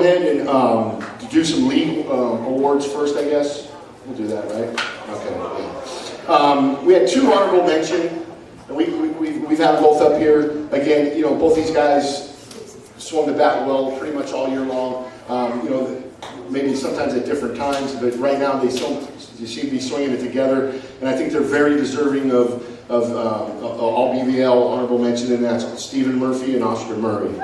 ahead and do some league awards first, I guess. We'll do that, right? Okay. Yeah. We had 2 honorable mention. We've had them both up here. Again, you know, both these guys swung the bat well pretty much all year long. You know, maybe sometimes at different times, but right now they seem to be swinging it together. And I think they're very deserving of all BVL honorable mention, and that's Stephen Murphy and Oscar Murray.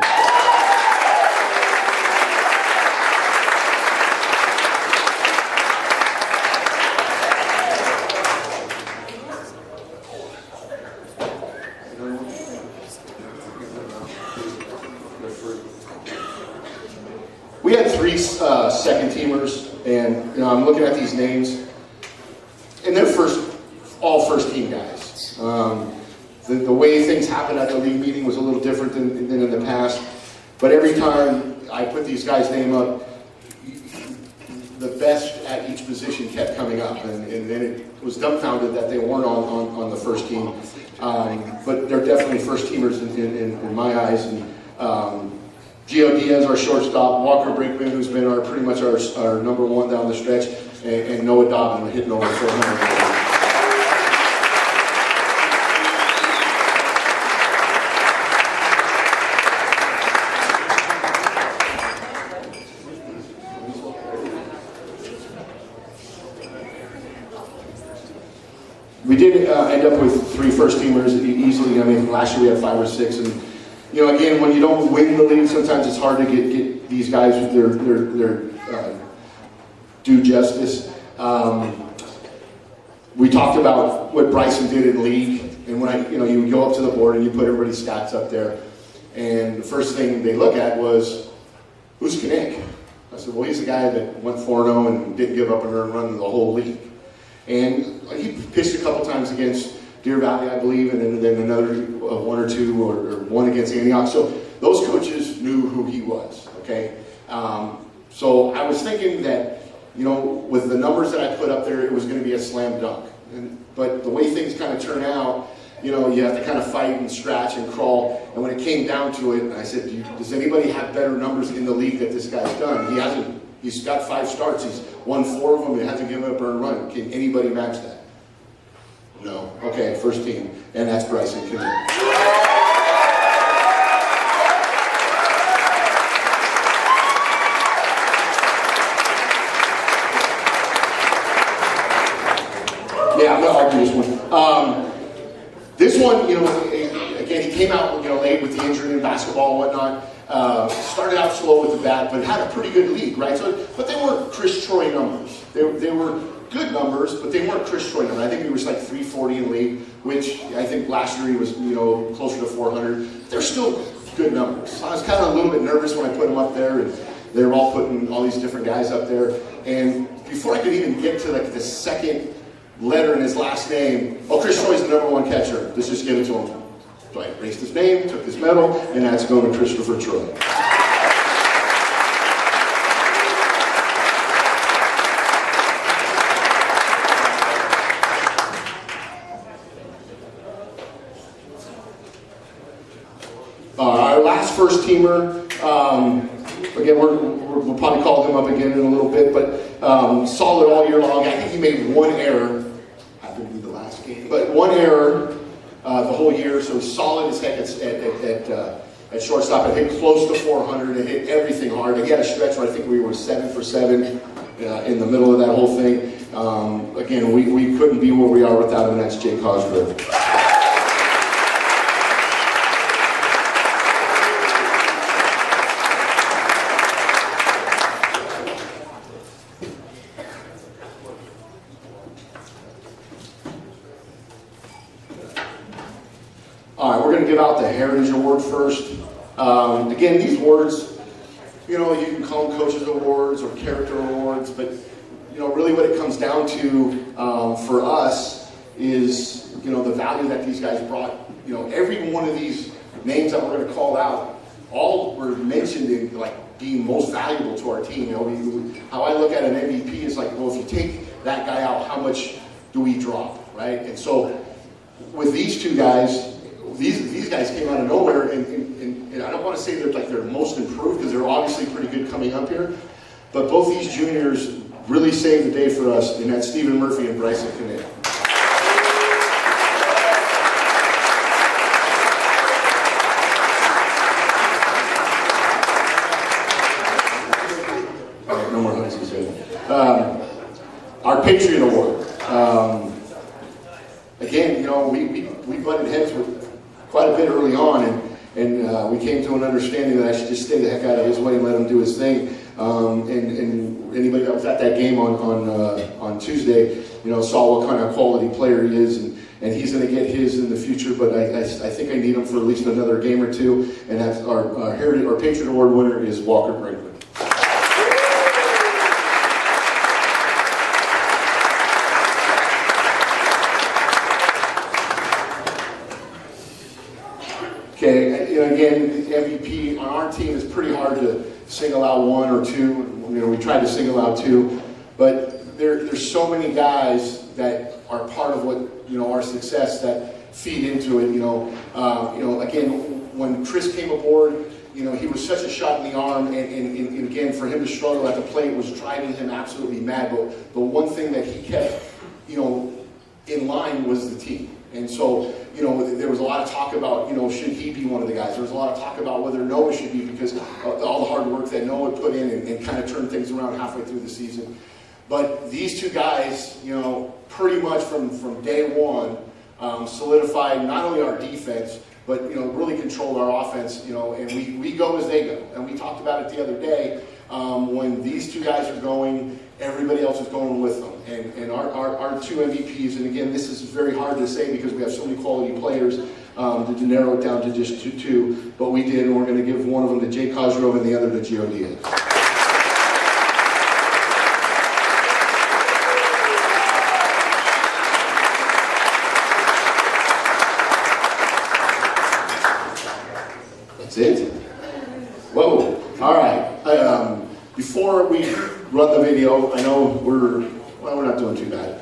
We had 3 second teamers, and you know, I'm looking at these names, and they're all first team guys. The way things happened at the league meeting was a little different than in the past, but every time I put these guys' name up, the best at each position kept coming up, and then it was dumbfounded that they weren't on the first team. But they're definitely first teamers in my eyes. And Gio Diaz, our shortstop, Walker Brinkman, who's been pretty much our number 1 down the stretch, and Noah Dobbin hitting over 400. We did end up with 3 first teamers easily. I mean, last year we had 5 or 6, and you know, again, when you don't win the league, sometimes it's hard to get these guys with their due justice. We talked about what Bryson did in league, and when you would go up to the board and you put everybody's stats up there, and the first thing they look at was, who's Kinnick? I said, well, he's the guy that went 4-0 and didn't give up an earned run in the whole league. And he pitched a couple times against Deer Valley, I believe, and then another 1 or 2 or 1 against Antioch. So those coaches knew who he was, okay? So I was thinking that, you know, with the numbers that I put up there, it was going to be a slam dunk. But the way things kind of turn out, you know, you have to kind of fight and scratch and crawl. And when it came down to it, I said, does anybody have better numbers in the league that this guy's done? He hasn't. He's got 5 starts. He's won 4 of them. He hasn't given up an earned run. Can anybody match that? No. Okay, first team. And that's Bryson Kinnick. Yeah, I'm going to argue this one. This one, you know, again, he came out, you know, late with the injury in basketball and whatnot. Started out slow with the bat, but had a pretty good league, right? So, but they weren't Chris Troy numbers. They were good numbers, but they weren't Chris Troy numbers. I think he was like 340 in league, which I think last year he was, you know, closer to 400. They're still good numbers. So I was kind of a little bit nervous when I put them up there, and they were all putting all these different guys up there. And before I could even get to like the second letter in his last name, oh, Chris Troy's the number 1 catcher. Let's just give it to him. So I erased his name, took his medal, and that's going to Christopher Troy. Our last first teamer, again, we'll probably call him up again in a little bit, but solid all year long. I think he made 1 error, happened to be the last game, but 1 error the whole year, so solid as heck at shortstop. It hit close to 400. It hit everything hard. He had a stretch where I think we were 7 for 7 in the middle of that whole thing. Again, we couldn't be where we are without him, and that's Jake Cosgrove. All right, we're going to give out the Heritage Award first. Again, these awards, you know, you can call them Coaches Awards or Character Awards, but, you know, really what it comes down to for us is, you know, the value that these guys brought. You know, every one of these names that we're going to call out, all were mentioned in, like, being most valuable to our team. You know, how I look at an MVP is like, well, if you take that guy out, how much do we drop, right? And so with these 2 guys, these guys came out of nowhere and I don't want to say they're most improved because they're obviously pretty good coming up here, but both these juniors really saved the day for us, and that's Stephen Murphy and Bryson Knick. No more hugs, he said. Our Patriot Award. Again, we butted heads with quite a bit early on, and we came to an understanding that I should just stay the heck out of his way and let him do his thing. And anybody that was at that game on Tuesday, saw what kind of quality player he is, and he's going to get his in the future. But I think I need him for at least another game or two. And that's our Patriot Award winner is Walker Brentwood. Okay, again, MVP on our team is pretty hard to single out one or two. We tried to single out two, but there's so many guys that are part of what our success that feed into it. Again, when Chris came aboard, he was such a shot in the arm, and again, for him to struggle at the plate was driving him absolutely mad. But the one thing that he kept, in line was the team. And so, there was a lot of talk about, should he be one of the guys? There was a lot of talk about whether Noah should be because of all the hard work that Noah put in and kind of turned things around halfway through the season. But these two guys, pretty much from day one, solidified not only our defense, but, really controlled our offense, and we go as they go. And we talked about it the other day, when these two guys are going, everybody else is going with them. And our two MVPs, and again, this is very hard to say because we have so many quality players, to narrow it down to just two, but we did, and we're going to give one of them to Jay Cosgrove and the other to Gio Diaz. That's it? Whoa. All right. Before we run the video, I know we're not doing too bad.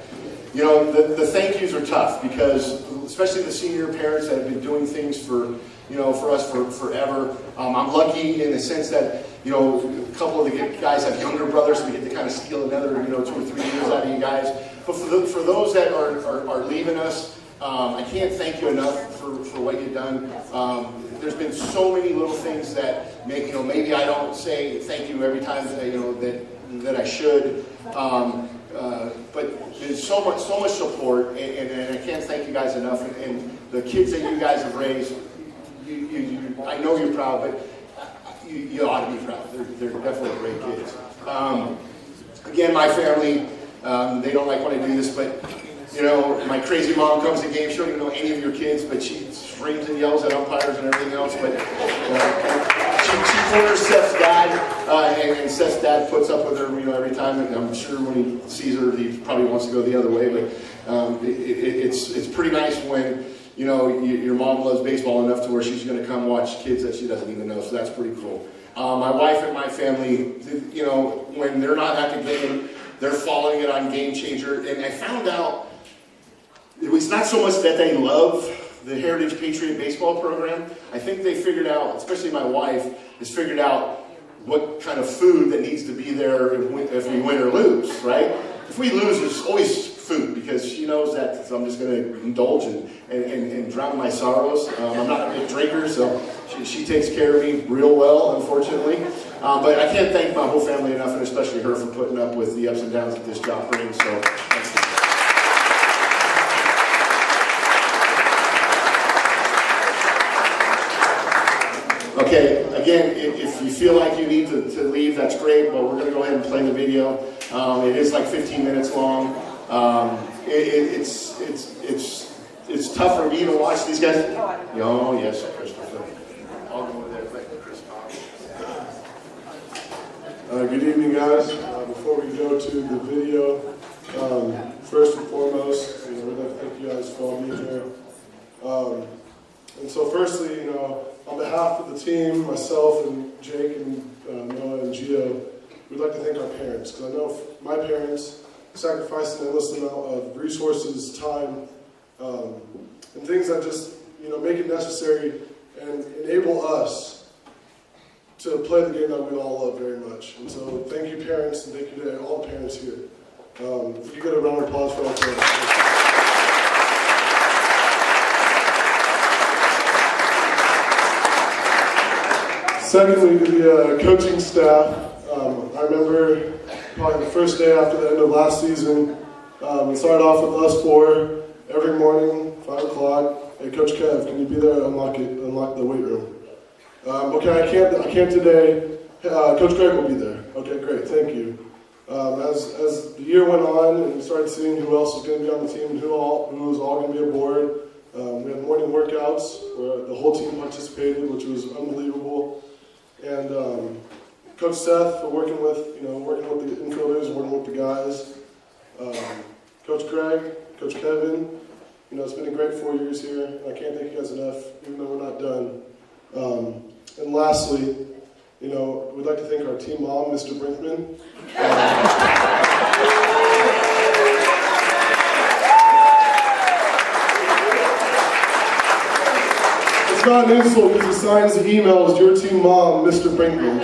The thank yous are tough because, especially the senior parents that have been doing things for us for forever. I'm lucky in the sense that, a couple of the guys have younger brothers, so we get to kind of steal another, 2 or 3 years out of you guys. But for those that are leaving us, I can't thank you enough for what you've done. There's been so many little things that make, maybe I don't say thank you every time that I should. But there's so much support, and I can't thank you guys enough. And the kids that you guys have raised, I know you're proud, but you ought to be proud. They're definitely great kids. Again, my family, they don't like when I do this, but my crazy mom comes to games. She don't even know any of your kids, but she screams and yells at umpires and everything else. But she corners Seth's dad, and Seth's dad puts up with her, every time. And I'm sure when he sees her, he probably wants to go the other way. But it's pretty nice when your mom loves baseball enough to where she's going to come watch kids that she doesn't even know. So that's pretty cool. My wife and my family, when they're not at the game, they're following it on Game Changer. And I found out it's not so much that they love the Heritage Patriot Baseball program. I think they figured out, especially my wife, has figured out what kind of food that needs to be there if we win or lose, right? If we lose, there's always food because she knows that I'm just going to indulge and drown my sorrows. I'm not a big drinker, so she takes care of me real well, unfortunately. But I can't thank my whole family enough, and especially her, for putting up with the ups and downs that this job brings. So thanks. Okay, again, if you feel like you need to leave, that's great, but we're going to go ahead and play the video. It is like 15 minutes long. It's tough for me to watch these guys. Oh, yes, Christopher. I'll go over there quick, Chris. Good evening, guys. Before we go to the video, first and foremost, we'd like to thank you guys for all being here. And so firstly, on behalf of the team, myself and Jake and Noah and Gio, we'd like to thank our parents, because I know my parents sacrificed an endless amount of resources, time, and things that just make it necessary and enable us to play the game that we all love very much. And so thank you parents, and thank you to all the parents here. If you get a round of applause for all the parents. Secondly, to the coaching staff, I remember probably the first day after the end of last season, we started off with us four every morning, 5 o'clock. Hey, Coach Kev, can you be there? Unlock the weight room. Okay, I can't today. Coach Greg will be there. Okay, great, thank you. As the year went on and we started seeing who else was going to be on the team and who was all going to be aboard, we had morning workouts where the whole team participated, which was unbelievable. And Coach Seth for working with the infielders, working with the guys. Coach Greg, Coach Kevin, it's been a great 4 years here. I can't thank you guys enough, even though we're not done. And lastly, we'd like to thank our team mom, Mr. Brinkman. It's not an insult because he signs the emails, your team mom, Mr. Brinkman.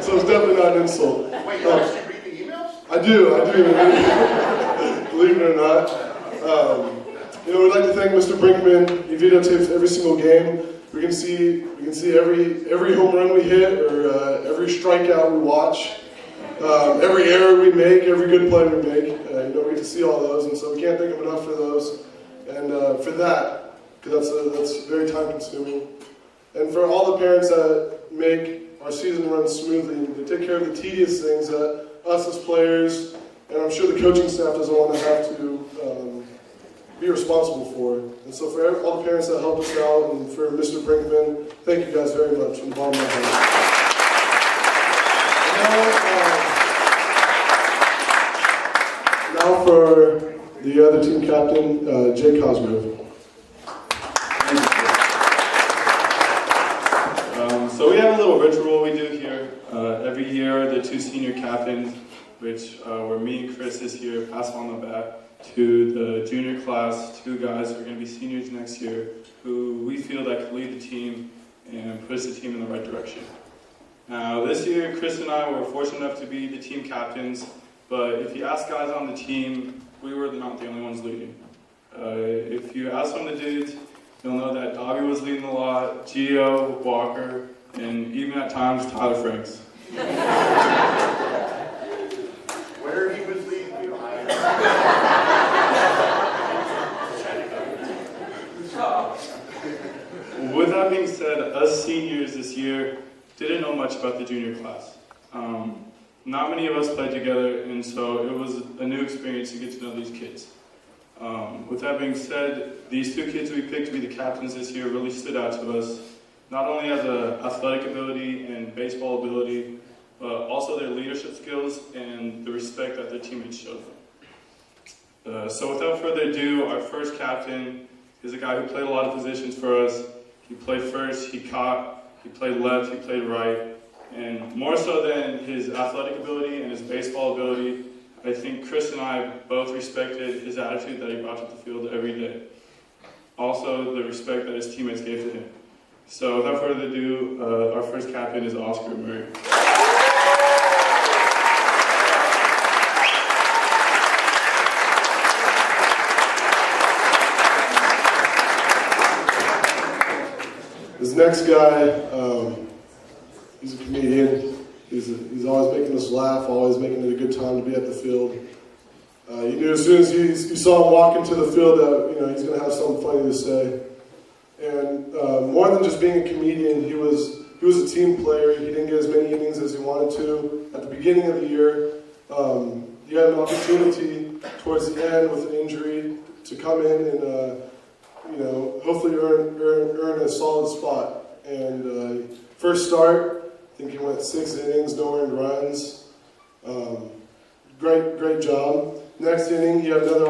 So it's definitely not an insult. Wait, you actually read the emails? I do. Believe it or not. We'd like to thank Mr. Brinkman. He videotapes every single game. We can see every home run we hit or every strikeout we watch, every error we make, every good play we make. We get to see all those, and so we can't thank him enough for those. And for that, because that's very time consuming. And for all the parents that make our season run smoothly, they take care of the tedious things that us as players, and I'm sure the coaching staff doesn't want to have to be responsible for. And so for all the parents that helped us out, and for Mr. Brinkman, thank you guys very much from the bottom of my heart. Now for the other team captain, Jake Cosgrove. So we have a little ritual we do here. Every year, the two senior captains, which were me and Chris this year, pass on the bat to the junior class, two guys who are going to be seniors next year, who we feel that could lead the team and push the team in the right direction. Now, this year, Chris and I were fortunate enough to be the team captains, but if you ask guys on the team, we were not the only ones leading. If you ask some of the dudes, you'll know that Dobby was leading a lot, Gio, Walker, and even at times, Tyler Franks. Where he was leading me behind. With that being said, us seniors this year didn't know much about the junior class. Not many of us played together, and so it was a new experience to get to know these kids. With that being said, these two kids we picked to be the captains this year really stood out to us, not only as an athletic ability and baseball ability, but also their leadership skills and the respect that their teammates showed them. So without further ado, our first captain is a guy who played a lot of positions for us. He played first, he caught, he played left, he played right, and more so than his athletic ability and his baseball ability, I think Chris and I both respected his attitude that he brought to the field every day. Also, the respect that his teammates gave to him. So without further ado, our first captain is Oscar Murray. This next guy, he's a comedian. He's always making us laugh, always making it a good time to be at the field. You knew as soon as you saw him walk into the field that he's going to have something funny to say. And more than just being a comedian, he was a team player. He didn't get as many innings as he wanted to. At the beginning of the year, he had an opportunity towards the end with an injury to come in and hopefully earn a solid spot. And first start, I think he went 6 innings, no earned runs. Great job. Next game, he had another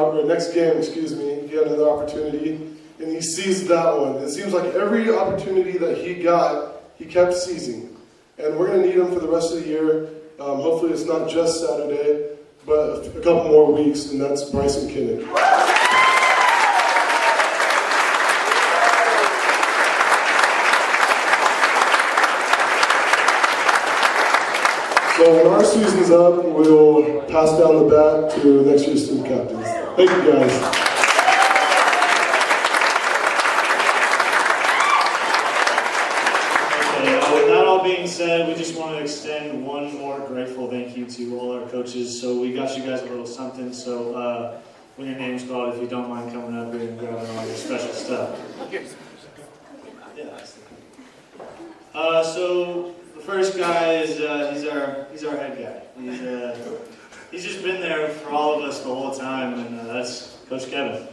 opportunity, and he seized that one. It seems like every opportunity that he got, he kept seizing. And we're going to need him for the rest of the year. Hopefully it's not just Saturday, but a couple more weeks, and that's Bryson Kinnick. So when our season's up, we'll pass down the bat to next year's student captains. Thank you, guys. With that all being said, we just want to extend one more grateful thank you to all our coaches. So we got you guys a little something. So when your name's called, if you don't mind coming up here and grabbing all your special stuff. Yeah. So the first guy is he's our head guy. He's just been there for all of us the whole time, and that's Coach Kevin.